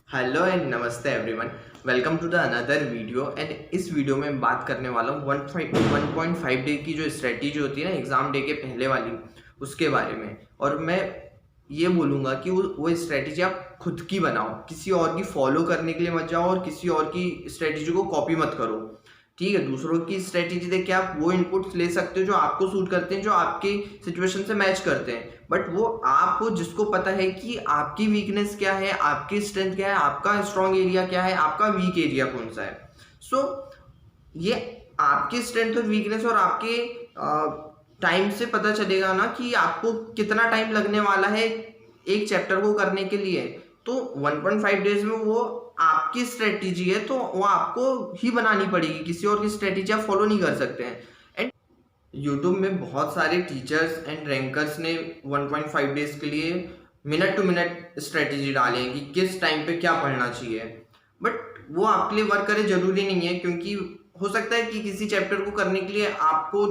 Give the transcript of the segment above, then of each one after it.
Hello and नमस्ते everyone. Welcome to the another video. And इस वीडियो में मैं बात करने वाला हूँ 1.5 डे की जो स्ट्रेटेजी होती है ना एग्ज़ाम डे के पहले वाली, उसके बारे में। और मैं ये बोलूँगा कि वो स्ट्रेटेजी आप खुद की बनाओ, किसी और की फॉलो करने के लिए मत जाओ और किसी और की स्ट्रेटेजी को कॉपी मत करो। ठीक है, दूसरों की स्ट्रेटेजी देख के आप वो इनपुट्स ले सकते हो जो आपको सूट करते हैं, जो आपकी सिचुएशन से मैच करते हैं। बट वो आप हो जिसको पता है कि आपकी वीकनेस क्या है, आपकी स्ट्रेंथ क्या है, आपका स्ट्रॉन्ग एरिया क्या है, आपका वीक एरिया कौन सा है। सो ये आपकी स्ट्रेंथ और वीकनेस और आपके टाइम से पता चलेगा ना कि आपको कितना टाइम लगने वाला है एक चैप्टर को करने के लिए। तो 1.5 डेज में वो आपकी स्ट्रेटेजी है, तो वो आपको ही बनानी पड़ेगी, किसी और की स्ट्रेटेजी आप फॉलो नहीं कर सकते हैं। एंड यूट्यूब में बहुत सारे टीचर्स एंड रैंकर्स ने 1.5 डेज के लिए मिनट टू मिनट स्ट्रेटेजी डाले हैं कि किस टाइम पे क्या पढ़ना चाहिए। बट वो आपके लिए वर्क करे जरूरी नहीं है, क्योंकि हो सकता है कि किसी चैप्टर को करने के लिए आपको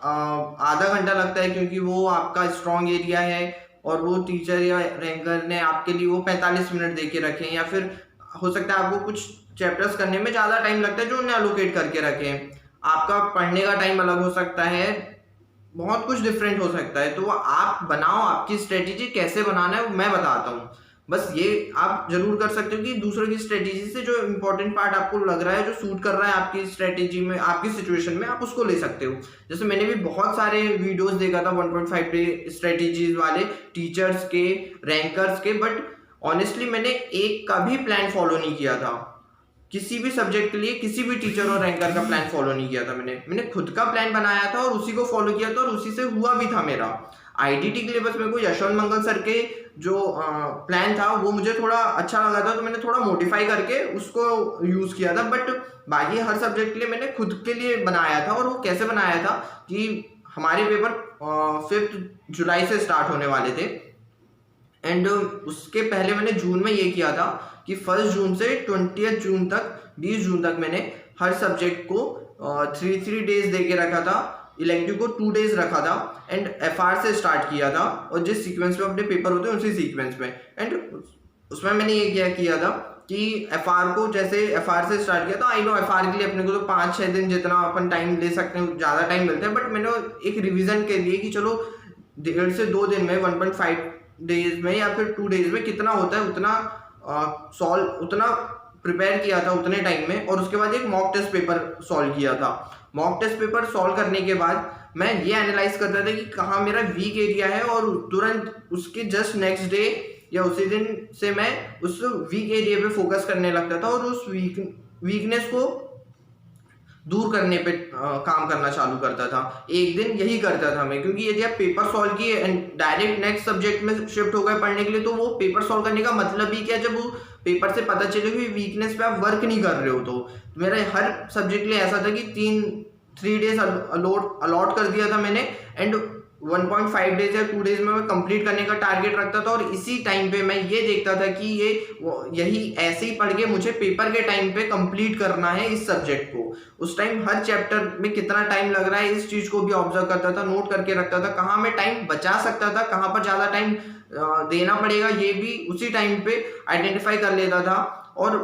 आधा घंटा लगता है, क्योंकि वो आपका स्ट्रॉन्ग एरिया है और वो टीचर या रैंकर ने आपके लिए वो 45 मिनट दे के रखे हैं। या फिर हो सकता है आपको कुछ चैप्टर्स करने में ज़्यादा टाइम लगता है जो उन्हें एलोकेट करके रखे हैं। आपका पढ़ने का टाइम अलग हो सकता है, बहुत कुछ डिफरेंट हो सकता है। तो आप बनाओ, आपकी स्ट्रेटेजी कैसे बनाना है वो मैं बताता हूँ। बस ये आप जरूर कर सकते हो कि दूसरों की स्ट्रेटेजी से जो इंपॉर्टेंट पार्ट आपको लग रहा है, जो सूट कर रहा है आपकी स्ट्रेटेजी में, आपकी सिचुएशन में, आप उसको ले सकते हो। जैसे मैंने भी बहुत सारे वीडियोस देखा था 1.5 डे स्ट्रेटेजीज वाले, टीचर्स के, रैंकर्स के। बट ऑनेस्टली मैंने एक का भी प्लान फॉलो नहीं किया था, किसी भी सब्जेक्ट के लिए किसी भी टीचर और रैंकर का प्लान फॉलो नहीं किया था। मैंने खुद का प्लान बनाया था और उसी को फॉलो किया था और उसी से हुआ भी था मेरा। आईडीटी के लिए बस मेरे को यशवंत मंगल सर के जो प्लान था वो मुझे थोड़ा अच्छा लगा था, तो मैंने थोड़ा मॉडिफाई करके उसको यूज किया था। बट बाकी हर सब्जेक्ट के लिए मैंने खुद के लिए बनाया था। और वो कैसे बनाया था कि हमारे पेपर 5 जुलाई से स्टार्ट होने वाले थे। एंड उसके पहले मैंने जून में ये किया था कि 1 जून से 20 जून तक, 20 जून तक मैंने हर सब्जेक्ट को 3 डेज दे के रखा था। इलेक्टिव को 2 डेज रखा था। एंड एफआर से स्टार्ट किया था, और जिस सीक्वेंस में अपने पेपर होते हैं उसी सीक्वेंस में। एंड उसमें मैंने ये किया था कि एफआर को, जैसे एफआर से स्टार्ट किया था। आई नो एफआर के लिए अपने को तो 5-6 दिन जितना अपन टाइम ले सकते हैं ज़्यादा टाइम मिलता है। बट मैंने एक रिविजन के लिए कि चलो 1.5 से 2 दिन में 1.5 डेज में या फिर 2 डेज में कितना होता है उतना उतना प्रिपेयर किया था उतने टाइम में। और उसके बाद एक मॉक टेस्ट पेपर सॉल्व किया था। मॉक टेस्ट पेपर सॉल्व करने के बाद मैं ये एनालाइज करता था कि कहाँ मेरा वीक एरिया है, और तुरंत उसके जस्ट नेक्स्ट डे या उसी दिन से मैं उस वीक एरिया पे फोकस करने लगता था और उस वीकनेस को दूर करने पे काम करना चालू करता था। एक दिन यही करता था मैं, क्योंकि यदि आप पेपर सॉल्व किए एंड डायरेक्ट नेक्स्ट सब्जेक्ट में शिफ्ट हो गए पढ़ने के लिए, तो वो पेपर सॉल्व करने का मतलब ही क्या, जब वो पेपर से पता चले कि वीकनेस पे आप वर्क नहीं कर रहे हो। तो मेरा हर सब्जेक्ट के लिए ऐसा था कि 3 डेज अलॉट कर दिया था मैंने। एंड 1.5 डेज या 2 डेज में मैं कंप्लीट करने का टारगेट रखता था। और इसी टाइम पे मैं ये देखता था कि यही ऐसे ही पढ़ के मुझे पेपर के टाइम पे कंप्लीट करना है इस सब्जेक्ट को। उस टाइम हर चैप्टर में कितना टाइम लग रहा है इस चीज को भी ऑब्जर्व करता था, नोट करके रखता था, कहाँ मैं टाइम बचा सकता था, कहाँ पर ज्यादा टाइम देना पड़ेगा, ये भी उसी टाइम पे आइडेंटिफाई कर लेता था। और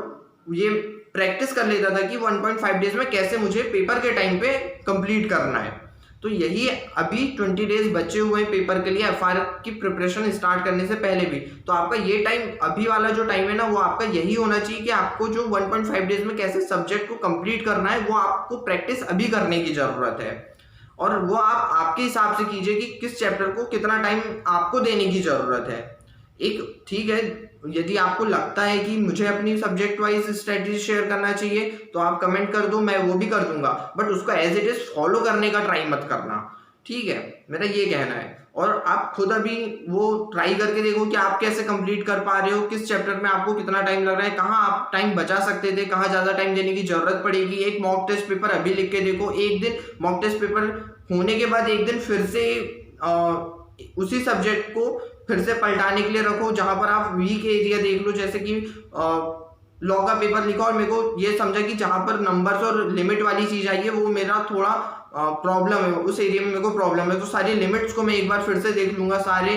ये प्रैक्टिस कर लेता था कि 1.5 डेज में कैसे मुझे पेपर के टाइम पे कंप्लीट करना है। तो यही अभी 20 डेज बचे हुए हैं पेपर के लिए, एफआर की प्रिपरेशन स्टार्ट करने से पहले भी। तो आपका ये टाइम, अभी वाला जो टाइम है ना, वो आपका यही होना चाहिए कि आपको जो 1.5 डेज में कैसे सब्जेक्ट को कंप्लीट करना है, वो आपको प्रैक्टिस अभी करने की जरूरत है। और वो आप आपके हिसाब से कीजिए कि किस चैप्टर को कितना टाइम आपको देने की जरूरत है। एक ठीक है, यदि आपको लगता है कि मुझे अपनी सब्जेक्ट वाइज स्ट्रेटेजी शेयर करना चाहिए तो आप कमेंट कर दो, मैं वो भी कर दूंगा। बट उसको एज इट इज फॉलो करने का ट्राई मत करना, ठीक है, मेरा ये कहना है। और आप खुद अभी वो ट्राई करके देखो कि आप कैसे कंप्लीट कर पा रहे हो, किस चैप्टर में आपको कितना टाइम लग रहा है, कहाँ आप टाइम बचा सकते थे, कहाँ ज्यादा टाइम देने की जरूरत पड़ेगी। एक मॉक टेस्ट पेपर अभी लिख के देखो, एक दिन मॉक टेस्ट पेपर होने के बाद एक दिन फिर से उसी सब्जेक्ट को फिर से पलटाने के लिए रखो, जहां पर आप वीक एरिया देख लो। जैसे कि लॉ का पेपर लिखा और मेरे को ये समझा कि जहां पर नंबर्स और लिमिट वाली चीज आई है वो मेरा थोड़ा प्रॉब्लम है, उस एरिया में मेरे को प्रॉब्लम है, तो सारी लिमिट्स को मैं एक बार फिर से देख लूंगा, सारे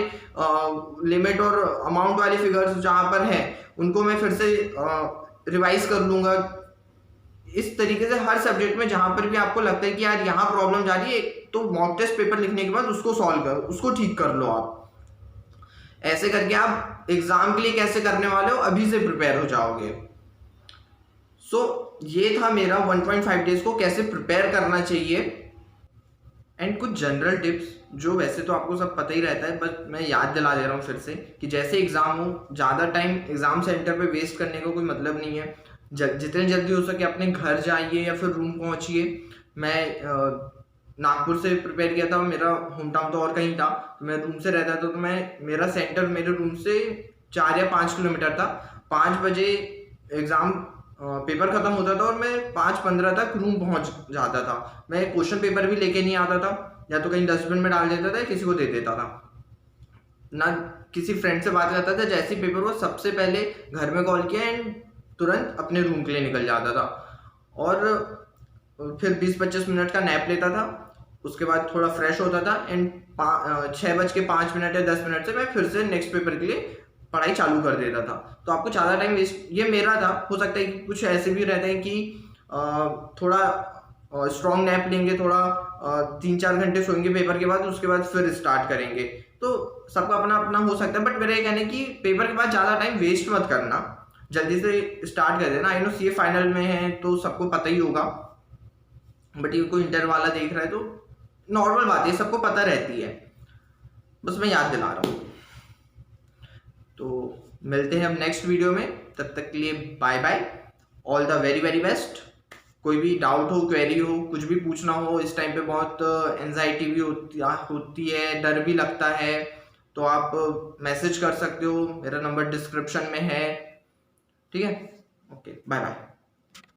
लिमिट और अमाउंट वाले फिगर्स जहाँ पर है उनको मैं फिर से रिवाइज कर लूंगा। इस तरीके से हर सब्जेक्ट में जहां पर भी आपको लगता है कि यार यहाँ प्रॉब्लम जा रही है, तो मॉक टेस्ट पेपर लिखने के बाद उसको सॉल्व करो, उसको ठीक कर लो। आप ऐसे करके आप एग्जाम के लिए कैसे करने वाले हो अभी से प्रिपेयर हो जाओगे। ये था मेरा 1.5 डेज को कैसे प्रिपेयर करना चाहिए, एंड कुछ जनरल टिप्स जो वैसे तो आपको सब पता ही रहता है, बट मैं याद दिला दे रहा हूँ फिर से कि जैसे एग्जाम हो, ज़्यादा टाइम एग्जाम सेंटर पे वेस्ट करने का कोई मतलब नहीं है। जितने जल्दी हो सके अपने घर जाइए या फिर रूम पहुँचिए। मैं नागपुर से प्रिपेयर किया था, मेरा होम टाउन तो और कहीं था, तो मैं रूम से रहता था, तो मेरा सेंटर मेरे रूम से 4 या 5 किलोमीटर था। 5 बजे एग्ज़ाम पेपर खत्म होता था और मैं 5:15 तक रूम पहुंच जाता था। मैं क्वेश्चन पेपर भी लेके नहीं आता था, या तो कहीं डस्टबिन में डाल देता था या किसी को दे देता था, ना किसी फ्रेंड से बात करता था। जैसे ही पेपर हुआ सबसे पहले घर में कॉल किया एंड तुरंत अपने रूम के लिए निकल जाता था, और फिर 20-25 मिनट का नैप लेता था। उसके बाद थोड़ा फ्रेश होता था एंड 6:05 या 10 मिनट से मैं फिर से नेक्स्ट पेपर के लिए पढ़ाई चालू कर देता था। तो आपको ज़्यादा टाइम वेस्ट, ये मेरा था, हो सकता है कि कुछ ऐसे भी रहते हैं कि थोड़ा स्ट्रॉन्ग नैप लेंगे, थोड़ा 3-4 घंटे सोएंगे पेपर के बाद, उसके बाद फिर स्टार्ट करेंगे। तो सबका अपना अपना हो सकता है, बट मेरा ये कहना है कि पेपर के बाद ज़्यादा टाइम वेस्ट मत करना, जल्दी से स्टार्ट कर देना। आई नो सीए फाइनल में है तो सबको पता ही होगा, बट ये कोई इंटर वाला देख रहा है तो नॉर्मल बात है, सबको पता रहती है, बस मैं याद दिला रहा हूँ। तो मिलते हैं अब नेक्स्ट वीडियो में, तब तक के लिए bye bye, all the very very best. कोई भी डाउट हो, क्वेरी हो, कुछ भी पूछना हो, इस टाइम पे बहुत एंजाइटी भी होती है, डर भी लगता है, तो आप मैसेज कर सकते हो, मेरा नंबर डिस्क्रिप्शन में है। ठीक है, ओके, बाय बाय।